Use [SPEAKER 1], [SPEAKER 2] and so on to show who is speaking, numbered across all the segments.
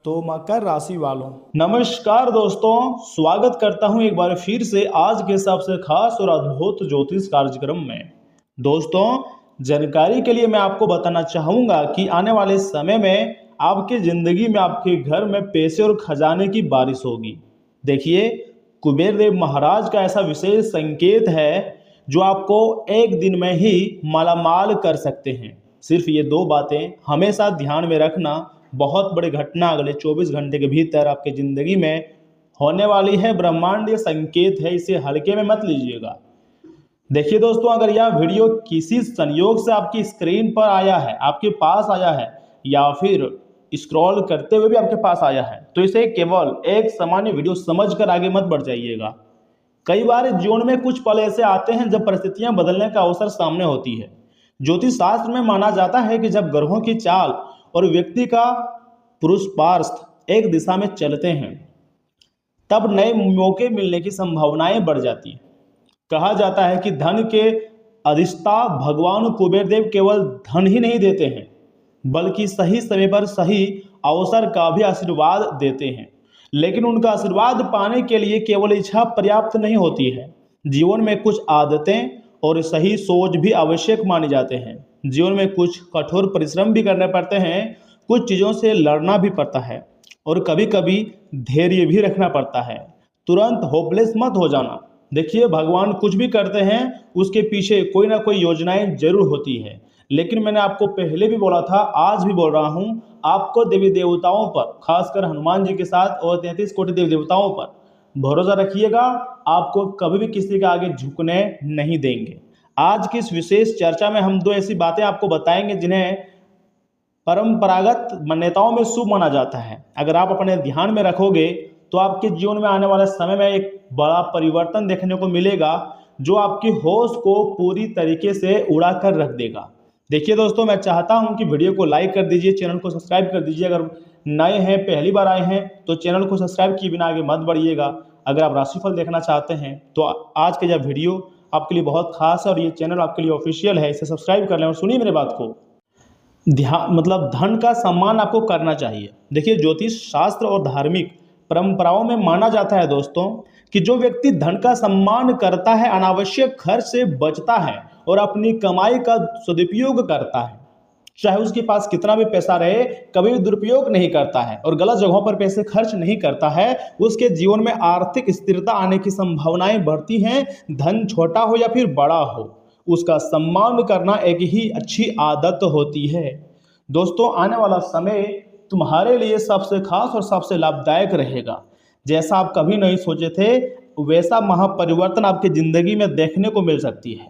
[SPEAKER 1] तो मकर राशि वालों, नमस्कार दोस्तों। स्वागत करता हूं एक बार फिर से आज के सबसे खास और अद्भुत ज्योतिष कार्यक्रम में। दोस्तों, जानकारी के लिए मैं आपको बताना चाहूंगा कि आने वाले समय में आपकी जिंदगी में आपके घर में पैसे और खजाने की बारिश होगी। देखिए, कुबेर देव महाराज का ऐसा विशेष संकेत है जो आपको एक दिन में ही मालामाल कर सकते हैं। सिर्फ ये दो बातें हमेशा ध्यान में रखना। बहुत बड़ी घटना अगले 24 घंटे के भीतर आपकी जिंदगी में होने वाली है। ब्रह्मांडीय संकेत है, इसे हल्के में मत लीजिएगा। देखिए दोस्तों, अगर यह वीडियो किसी संयोग से आपकी स्क्रीन पर आया है, आपके पास आया है, या फिर स्क्रॉल करते हुए भी आपके पास आया है, तो इसे केवल एक सामान्य वीडियो समझकर आगे मत बढ़ जाइएगा। कई बार जीवन में कुछ पल ऐसे आते हैं जब परिस्थितियां बदलने का अवसर सामने होती है। ज्योतिष शास्त्र में माना जाता है कि जब ग्रहों की चाल और व्यक्ति का पुरुषार्थ एक दिशा में चलते हैं, तब नए मौके मिलने की संभावनाएं बढ़ जाती हैं। कहा जाता है कि धन के अधिष्ठा भगवान कुबेर देव केवल धन ही नहीं देते हैं, बल्कि सही समय पर सही अवसर का भी आशीर्वाद देते हैं। लेकिन उनका आशीर्वाद पाने के लिए केवल इच्छा पर्याप्त नहीं होती है। जीवन में कुछ आदतें और सही सोच भी आवश्यक माने जाते हैं। जीवन में कुछ कठोर परिश्रम भी करने पड़ते हैं, कुछ चीज़ों से लड़ना भी पड़ता है, और कभी कभी धैर्य भी रखना पड़ता है। तुरंत होपलेस मत हो जाना। देखिए, भगवान कुछ भी करते हैं उसके पीछे कोई ना कोई योजनाएं जरूर होती है। लेकिन मैंने आपको पहले भी बोला था, आज भी बोल रहा हूँ, आपको देवी देवताओं पर, खासकर हनुमान जी के साथ और 33 कोटि देवी देवताओं पर भरोसा रखिएगा। आपको कभी भी किसी के आगे झुकने नहीं देंगे। आज की इस विशेष चर्चा में हम दो ऐसी बातें आपको बताएंगे जिन्हें परंपरागत मान्यताओं में शुभ माना जाता है। अगर आप अपने ध्यान में रखोगे तो आपके जीवन में आने वाले समय में एक बड़ा परिवर्तन देखने को मिलेगा जो आपकी होश को पूरी तरीके से उड़ा कर रख देगा। देखिए दोस्तों, मैं चाहता हूं कि वीडियो को लाइक कर दीजिए, चैनल को सब्सक्राइब कर दीजिए। अगर नए हैं, पहली बार आए हैं, तो चैनल को सब्सक्राइब किए बिना आगे मत बढ़िएगा। अगर आप राशिफल देखना चाहते हैं तो आज का यह वीडियो आपके लिए बहुत खास है और ये चैनल आपके लिए ऑफिशियल है, इसे सब्सक्राइब कर लें। और सुनिए मेरी बात को, ध्यान धन का सम्मान आपको करना चाहिए। देखिए, ज्योतिष शास्त्र और धार्मिक परंपराओं में माना जाता है दोस्तों कि जो व्यक्ति धन का सम्मान करता है, अनावश्यक खर्च से बचता है और अपनी कमाई का सदुपयोग करता है, चाहे उसके पास कितना भी पैसा रहे, कभी भी दुरुपयोग नहीं करता है और गलत जगहों पर पैसे खर्च नहीं करता है, उसके जीवन में आर्थिक स्थिरता आने की संभावनाएं बढ़ती हैं। धन छोटा हो या फिर बड़ा हो, उसका सम्मान करना एक ही अच्छी आदत होती है। दोस्तों, आने वाला समय तुम्हारे लिए सबसे खास और सबसे लाभदायक रहेगा। जैसा आप कभी नहीं सोचे थे, वैसा महापरिवर्तन आपकी जिंदगी में देखने को मिल सकती है।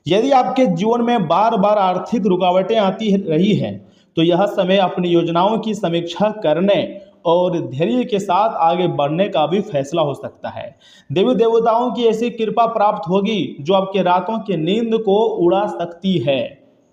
[SPEAKER 1] यदि आपके जीवन में बार बार आर्थिक रुकावटें आती रही हैं, तो यह समय अपनी योजनाओं की समीक्षा करने और धैर्य के साथ आगे बढ़ने का भी फैसला हो सकता है। देवी देवताओं की ऐसी कृपा प्राप्त होगी जो आपके रातों की नींद को उड़ा सकती है।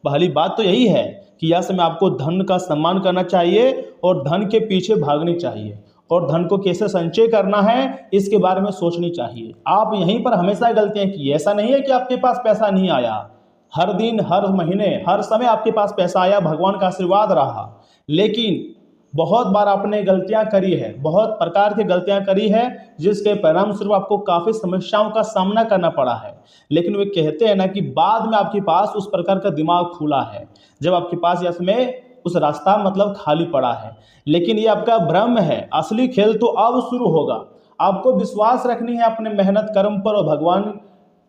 [SPEAKER 1] पहली बात तो यही है कि यह समय आपको धन का सम्मान करना चाहिए और धन के पीछे भागनी चाहिए, और धन को कैसे संचय करना है इसके बारे में सोचनी चाहिए। आप यहीं पर हमेशा गलतियां की। ऐसा नहीं है कि आपके पास पैसा नहीं आया, हर दिन, हर महीने, हर समय आपके पास पैसा आया, भगवान का आशीर्वाद रहा। लेकिन बहुत बार आपने गलतियां करी है, बहुत प्रकार की गलतियां करी है, जिसके परिणाम स्वरूप आपको काफी समस्याओं का सामना करना पड़ा है। लेकिन वे कहते हैं ना कि बाद में आपके पास उस प्रकार का दिमाग खुला है जब आपके पास यह समय उस रास्ता खाली पड़ा है। लेकिन ये आपका भ्रम है, असली खेल तो अब शुरू होगा। आपको विश्वास रखनी है अपने मेहनत कर्म पर और भगवान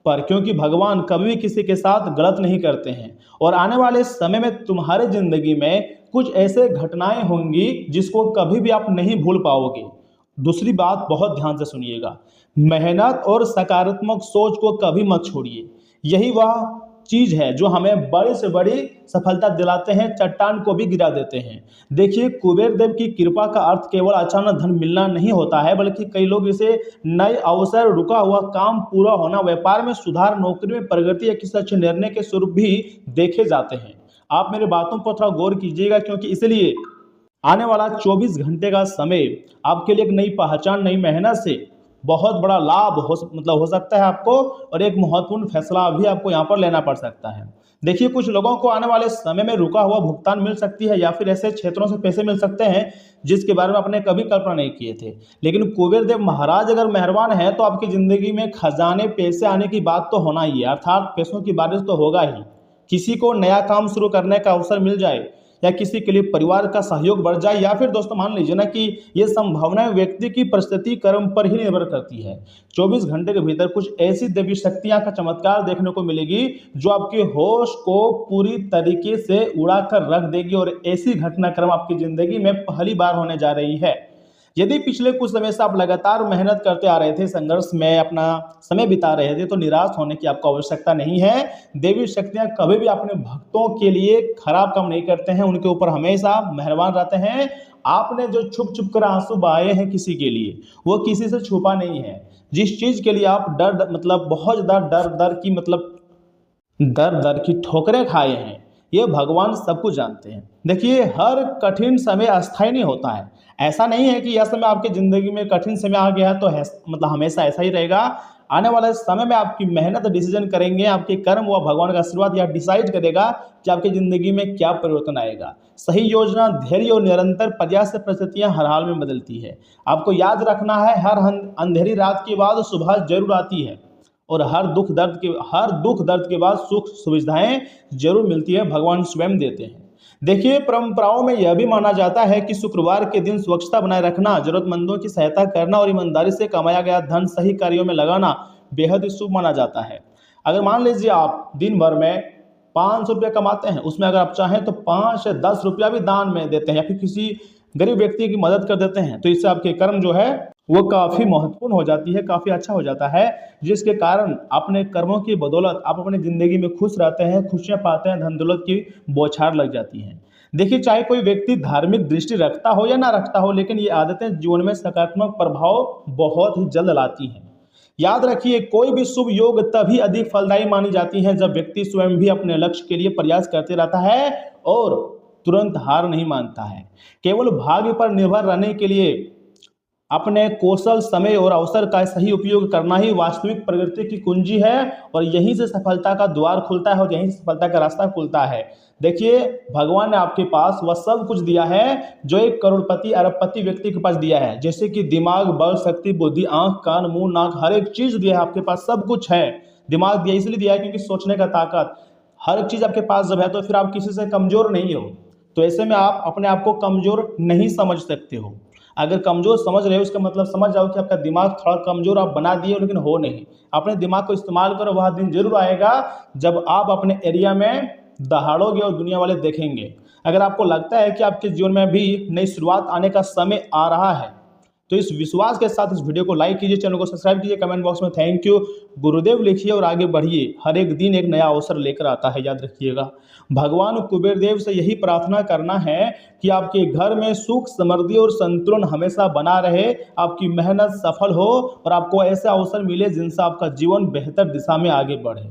[SPEAKER 1] पर, क्योंकि भगवान कभी भी किसी के साथ गलत नहीं करते हैं। और आने वाले समय में तुम्हारे जिंदगी में कुछ ऐसे घटनाएं होंगी जिसको कभी भी आप नहीं भूल पाओगे। दूसरी बात बहुत ध्यान से सुनिएगा, मेहनत और सकारात्मक सोच को कभी मत छोड़िए। यही वह चीज है जो हमें बड़ी से बड़ी सफलता दिलाते हैं, चट्टान को भी गिरा देते हैं। देखिए, कुबेर देव की कृपा का अर्थ केवल अचानक धन मिलना नहीं होता है, बल्कि कई लोग इसे नए अवसर, रुका हुआ काम पूरा होना, व्यापार में सुधार, नौकरी में प्रगति या किसी अच्छे निर्णय के स्वरूप भी देखे जाते हैं। आप मेरी बातों पर थोड़ा गौर कीजिएगा, क्योंकि इसलिए आने वाला 24 घंटे का समय आपके लिए एक नई पहचान, नई मेहनत से बहुत बड़ा लाभ हो सकता है आपको, और एक महत्वपूर्ण फैसला भी आपको यहाँ पर लेना पड़ सकता है। देखिए, कुछ लोगों को आने वाले समय में रुका हुआ भुगतान मिल सकती है, या फिर ऐसे क्षेत्रों से पैसे मिल सकते हैं जिसके बारे में आपने कभी कल्पना नहीं किए थे। लेकिन कुबेर देव महाराज अगर मेहरबान है तो आपकी जिंदगी में खजाने पैसे आने की बात तो होना ही है, अर्थात पैसों की बारिश तो होगा ही। किसी को नया काम शुरू करने का अवसर मिल जाए, या किसी के लिए परिवार का सहयोग बढ़ जाए, या फिर दोस्तों मान लीजिए ना कि ये संभावनाएं व्यक्ति की परिस्थिति कर्म पर ही निर्भर करती है। 24 घंटे के भीतर कुछ ऐसी देवी शक्तियां का चमत्कार देखने को मिलेगी जो आपके होश को पूरी तरीके से उड़ा कर रख देगी, और ऐसी घटनाक्रम आपकी जिंदगी में पहली बार होने जा रही है। यदि पिछले कुछ समय से आप लगातार मेहनत करते आ रहे थे, संघर्ष में अपना समय बिता रहे थे, तो निराश होने की आपको आवश्यकता नहीं है। देवी शक्तियां कभी भी अपने भक्तों के लिए खराब काम नहीं करते हैं, उनके ऊपर हमेशा मेहरबान रहते हैं। आपने जो छुप छुप कर आंसू बहाए हैं किसी के लिए, वो किसी से छुपा नहीं है। जिस चीज के लिए आप बहुत ज्यादा दर दर की ठोकरें खाए हैं, ये भगवान सब कुछ जानते हैं। देखिए, हर कठिन समय अस्थायी नहीं होता है। ऐसा नहीं है कि यह समय आपकी जिंदगी में कठिन समय आ गया तो हमेशा ऐसा ही रहेगा। आने वाले समय में आपकी मेहनत डिसीजन करेंगे, आपके कर्म व भगवान का आशीर्वाद यह डिसाइड करेगा कि आपकी जिंदगी में क्या परिवर्तन आएगा। सही योजना, धैर्य और निरंतर प्रयास से परिस्थितियां हर हाल में बदलती है। आपको याद रखना है, हर अंधेरी रात के बाद सुबह जरूर आती है, और हर दुख दर्द के बाद सुख सुविधाएं जरूर मिलती है, भगवान स्वयं देते हैं। देखिए, परंपराओं में यह भी माना जाता है कि शुक्रवार के दिन स्वच्छता बनाए रखना, जरूरतमंदों की सहायता करना और ईमानदारी से कमाया गया धन सही कार्यों में लगाना बेहद ही शुभ माना जाता है। अगर मान लीजिए आप दिन भर में 500 रुपया कमाते हैं, उसमें अगर आप चाहें तो 5 या 10 रुपया भी दान में देते हैं, या फिर किसी गरीब व्यक्ति की मदद कर देते हैं, तो इससे आपके कर्म जो है वो काफी महत्वपूर्ण हो जाती है, काफी अच्छा हो जाता है, जिसके कारण अपने कर्मों की बदौलत आप अपनी जिंदगी में खुश रहते हैं, खुशियां पाते हैं, धन दौलत की बौछार लग जाती है। देखिए, चाहे कोई व्यक्ति धार्मिक दृष्टि रखता हो या ना रखता हो, लेकिन ये आदतें जीवन में सकारात्मक प्रभाव बहुत ही जल्द लाती हैं। याद रखिए, कोई भी शुभ योग तभी अधिक फलदायी मानी जाती है जब व्यक्ति स्वयं भी अपने लक्ष्य के लिए प्रयास करते रहता है और तुरंत हार नहीं मानता है। केवल भाग्य पर निर्भर रहने के लिए अपने कौशल, समय और अवसर का सही उपयोग करना ही वास्तविक प्रगति की कुंजी है, और यहीं से सफलता का द्वार खुलता है और यहीं से सफलता का रास्ता खुलता है। देखिए, भगवान ने आपके पास वह सब कुछ दिया है जो एक करोड़पति अरबपति व्यक्ति के पास दिया है, जैसे कि दिमाग, बल, शक्ति, बुद्धि, आंख, कान, मुंह, नाक, हर एक चीज दिया है आपके पास, सब कुछ है। दिमाग दिया इसलिए दिया है क्योंकि सोचने का ताकत, हर एक चीज आपके पास जब है तो फिर आप किसी से कमजोर नहीं हो। तो ऐसे में आप अपने आप को कमजोर नहीं समझ सकते हो। अगर कमजोर समझ रहे हो, इसका मतलब समझ जाओ कि आपका दिमाग थोड़ा कमजोर आप बना दिए, लेकिन हो नहीं। अपने दिमाग को इस्तेमाल करो, वह दिन जरूर आएगा जब आप अपने एरिया में दहाड़ोगे और दुनिया वाले देखेंगे। अगर आपको लगता है कि आपके जीवन में भी नई शुरुआत आने का समय आ रहा है, तो इस विश्वास के साथ इस वीडियो को लाइक कीजिए, चैनल को सब्सक्राइब कीजिए, कमेंट बॉक्स में थैंक यू गुरुदेव लिखिए और आगे बढ़िए। हर एक दिन एक नया अवसर लेकर आता है, याद रखिएगा। भगवान कुबेर देव से यही प्रार्थना करना है कि आपके घर में सुख, समृद्धि और संतुलन हमेशा बना रहे, आपकी मेहनत सफल हो और आपको ऐसे अवसर मिले जिनसे आपका जीवन बेहतर दिशा में आगे बढ़े।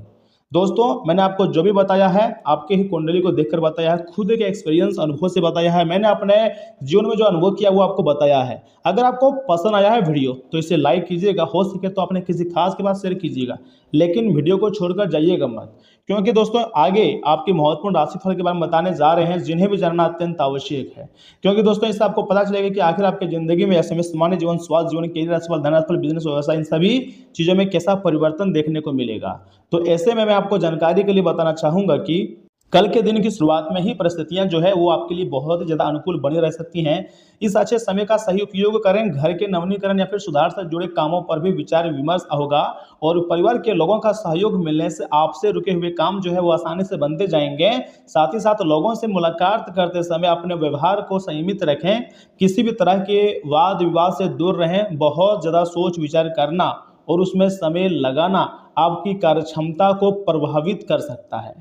[SPEAKER 1] दोस्तों, मैंने आपको जो भी बताया है आपके ही कुंडली को देखकर बताया है, खुद के एक्सपीरियंस अनुभव से बताया है, मैंने अपने जीवन में जो अनुभव किया वो आपको बताया है। अगर आपको पसंद आया है वीडियो तो इसे लाइक कीजिएगा, हो सके तो अपने किसी खास के पास शेयर कीजिएगा, लेकिन वीडियो को छोड़कर जाइएगा मत, क्योंकि दोस्तों आगे आपके महत्वपूर्ण राशिफल के बारे में बताने जा रहे हैं जिन्हें भी जानना अत्यंत आवश्यक है। क्योंकि दोस्तों इससे आपको पता चलेगा कि आखिर आपकी जिंदगी में ऐसे में सामान्य जीवन, स्वास्थ्य जीवन, कैरियर राशिफल, धन राशिफल, बिजनेस, व्यवसाय, इन सभी चीजों में कैसा परिवर्तन देखने को मिलेगा। तो ऐसे में मैं आपको जानकारी के लिए बताना चाहूंगा कि कल के दिन की शुरुआत में ही परिस्थितियां जो है वो आपके लिए बहुत ही ज्यादा अनुकूल बनी रह सकती हैं। इस अच्छे समय का सही उपयोग करें, घर के नवीनीकरण या फिर सुधार से जुड़े कामों पर भी विचार विमर्श होगा, और परिवार के लोगों का सहयोग मिलने से आपसे रुके हुए काम जो है वो आसानी से बनते जाएंगे। साथ ही साथ लोगों से मुलाकात करते समय अपने व्यवहार को संयमित रखें, किसी भी तरह के वाद विवाद से दूर रहें। बहुत ज्यादा सोच विचार करना और उसमें समय लगाना आपकी कार्यक्षमता को प्रभावित कर सकता है।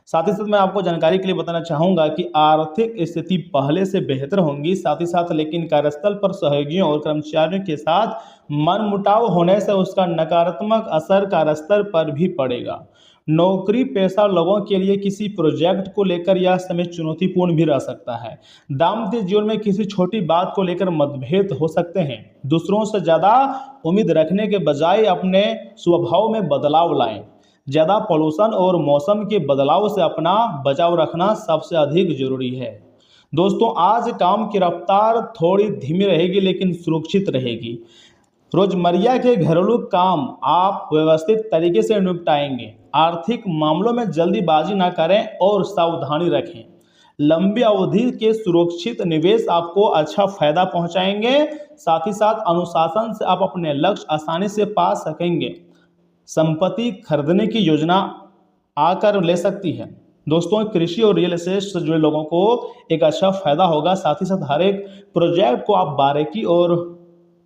[SPEAKER 1] साथ ही साथ मैं आपको जानकारी के लिए बताना चाहूँगा कि आर्थिक स्थिति पहले से बेहतर होंगी, साथ ही साथ लेकिन कार्यस्थल पर सहयोगियों और कर्मचारियों के साथ मनमुटाव होने से उसका नकारात्मक असर कार्यस्थल पर भी पड़ेगा। नौकरी पेशा लोगों के लिए किसी प्रोजेक्ट को लेकर यह समय चुनौतीपूर्ण भी रह सकता है। दाम्पत्य जीवन में किसी छोटी बात को लेकर मतभेद हो सकते हैं। दूसरों से ज़्यादा उम्मीद रखने के बजाय अपने स्वभाव में बदलाव लाएं। ज़्यादा पॉल्यूशन और मौसम के बदलाव से अपना बचाव रखना सबसे अधिक जरूरी है। दोस्तों, आज काम की रफ्तार थोड़ी धीमी रहेगी लेकिन सुरक्षित रहेगी। रोजमर्रा के घरेलू काम आप व्यवस्थित तरीके से निपटाएंगे। आर्थिक मामलों में जल्दीबाजी ना करें और सावधानी रखें। लंबी अवधि के सुरक्षित निवेश आपको अच्छा फायदा पहुंचाएंगे। साथ ही साथ अनुशासन से आप अपने लक्ष्य आसानी से पा सकेंगे। संपत्ति खरीदने की योजना आकर ले सकती है। दोस्तों, कृषि और रियल एस्टेट से जुड़े लोगों को एक अच्छा फायदा होगा। साथ ही साथ हर एक प्रोजेक्ट को आप बारीकी और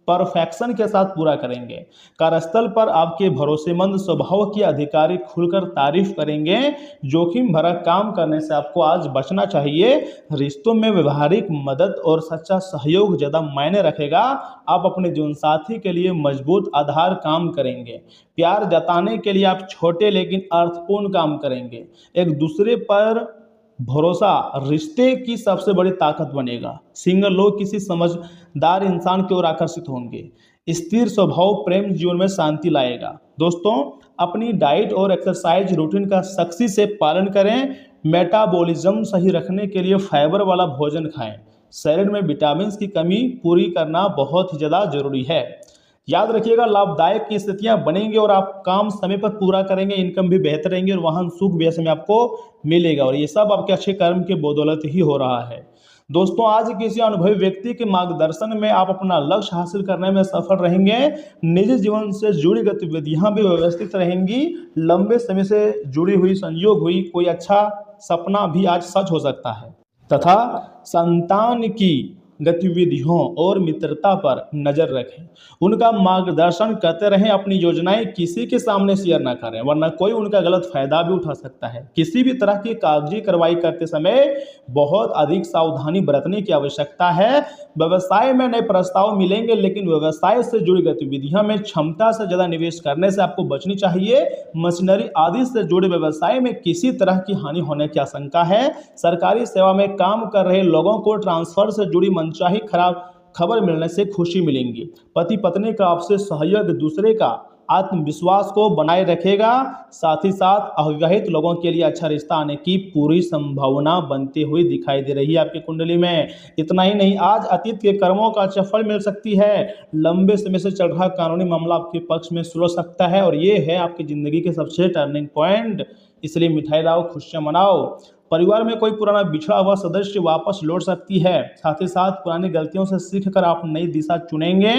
[SPEAKER 1] परफेक्शन के साथ पूरा करेंगे। कार्यस्थल पर आपके भरोसेमंद स्वभाव की अधिकारी खुलकर तारीफ करेंगे। जोखिम भरा काम करने से आपको आज बचना चाहिए। रिश्तों में व्यवहारिक मदद और सच्चा सहयोग ज़्यादा मायने रखेगा। आप अपने जीवन साथी के लिए मजबूत आधार काम करेंगे। प्यार जताने के लिए आप छोटे लेकिन अर्थपूर्ण काम करेंगे। एक दूसरे पर भरोसा रिश्ते की सबसे बड़ी ताकत बनेगा। सिंगल लोग किसी समझदार इंसान की ओर आकर्षित होंगे। स्थिर स्वभाव प्रेम जीवन में शांति लाएगा। दोस्तों, अपनी डाइट और एक्सरसाइज रूटीन का सख्ती से पालन करें। मेटाबॉलिज्म सही रखने के लिए फाइबर वाला भोजन खाएं। शरीर में विटामिन की कमी पूरी करना बहुत ही ज़्यादा जरूरी है। याद रखिएगा, लाभदायक की स्थितियां बनेंगी और आप काम समय पर पूरा करेंगे। इनकम भी बेहतर रहेंगी और वाहन सुख भी ऐसे में आपको मिलेगा और ये सब आपके अच्छे कर्म के बदौलत ही हो रहा है। दोस्तों, आज किसी अनुभवी व्यक्ति के मार्गदर्शन में आप अपना लक्ष्य हासिल करने में सफल रहेंगे। निजी जीवन से जुड़ी गतिविधियां भी व्यवस्थित रहेंगी। लंबे समय से जुड़ी हुई संयोग हुई कोई अच्छा सपना भी आज सच हो सकता है तथा संतान की गतिविधियों और मित्रता पर नजर रखें। उनका मार्गदर्शन करते रहें। अपनी योजनाएं किसी के सामने शेयर ना करें, वरना कोई उनका गलत फायदा भी उठा सकता है। किसी भी तरह की कागजी कार्रवाई करते समय बहुत अधिक सावधानी बरतने की आवश्यकता है। व्यवसाय में नए प्रस्ताव मिलेंगे, लेकिन व्यवसाय से जुड़ी गतिविधियों में क्षमता से ज्यादा निवेश करने से आपको बचनी चाहिए। मशीनरी आदि से जुड़े व्यवसाय में किसी तरह की हानि होने की आशंका है। सरकारी सेवा में काम कर रहे लोगों को ट्रांसफर से जुड़ी मनचाही खराब खबर मिलने से खुशी मिलेंगी। पति पत्नी का आपसे सहयोग दूसरे का आत्मविश्वास को बनाए रखेगा। साथ ही साथ अविवाहित लोगों के लिए अच्छा रिश्ता आने की पूरी संभावना बनती हुई दिखाई दे रही है आपकी कुंडली में। इतना ही नहीं, आज अतीत के कर्मों का अच्छा फल मिल सकती है। लंबे समय से चल रहा कानूनी मामला आपके पक्ष में सुलझ सकता है और ये है आपकी जिंदगी के सबसे टर्निंग पॉइंट। इसलिए मिठाई लाओ, खुशियां मनाओ। परिवार में कोई पुराना बिछड़ा हुआ सदस्य वापस लौट सकती है। साथ ही साथ पुरानी गलतियों से सीखकर आप नई दिशा चुनेंगे।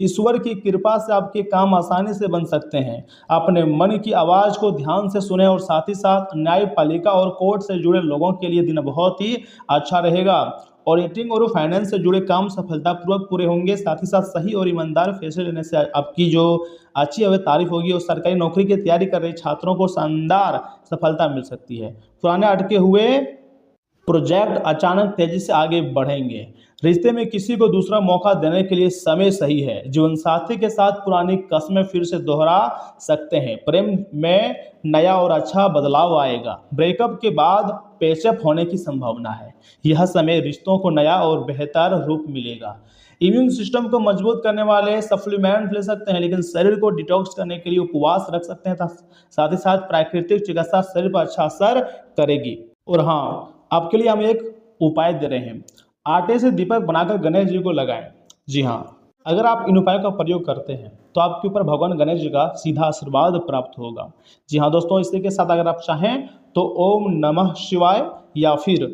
[SPEAKER 1] ईश्वर की कृपा से आपके काम आसानी से बन सकते हैं। अपने मन की आवाज़ को ध्यान से सुने और साथ ही साथ न्यायपालिका और कोर्ट से जुड़े लोगों के लिए दिन बहुत ही अच्छा रहेगा। ऑडिटिंग और फाइनेंस से जुड़े काम सफलतापूर्वक पूरे होंगे। साथ ही साथ सही और ईमानदार फैसले लेने से आपकी जो अच्छी तारीफ होगी और सरकारी नौकरी की तैयारी कर रहे छात्रों को शानदार सफलता मिल सकती है। पुराने अटके हुए प्रोजेक्ट अचानक तेजी से आगे बढ़ेंगे। रिश्ते में किसी को दूसरा मौका देने के लिए समय सही है। जीवन साथी के साथ पुरानी कस्में फिर से दोहरा सकते हैं। प्रेम में नया और अच्छा बदलाव आएगा। ब्रेकअप के बाद पेचअप होने की संभावना है। यह समय रिश्तों को नया और बेहतर रूप मिलेगा। इम्यून सिस्टम को मजबूत करने वाले सप्लीमेंट ले सकते हैं, लेकिन शरीर को डिटॉक्स करने के लिए उपवास रख सकते हैं। साथ ही साथ प्राकृतिक चिकित्सा शरीर पर अच्छा असर करेगी। और हाँ, आपके लिए हम एक उपाय दे रहे हैं। आटे से दीपक बनाकर गणेश जी को लगाएं। जी हाँ, अगर आप इन उपायों का प्रयोग करते हैं तो आपके ऊपर भगवान गणेश जी का सीधा आशीर्वाद प्राप्त होगा। जी हाँ दोस्तों, इसी के साथ अगर आप चाहें तो ओम नमः शिवाय या फिर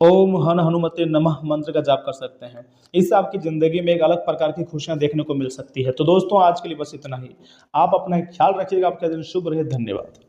[SPEAKER 1] ओम हन हनुमते नमः मंत्र का जाप कर सकते हैं। इससे आपकी ज़िंदगी में एक अलग प्रकार की खुशियां देखने को मिल सकती है। तो दोस्तों, आज के लिए बस इतना ही। आप अपना ख्याल रखिएगा। आपका दिन शुभ रहे। धन्यवाद।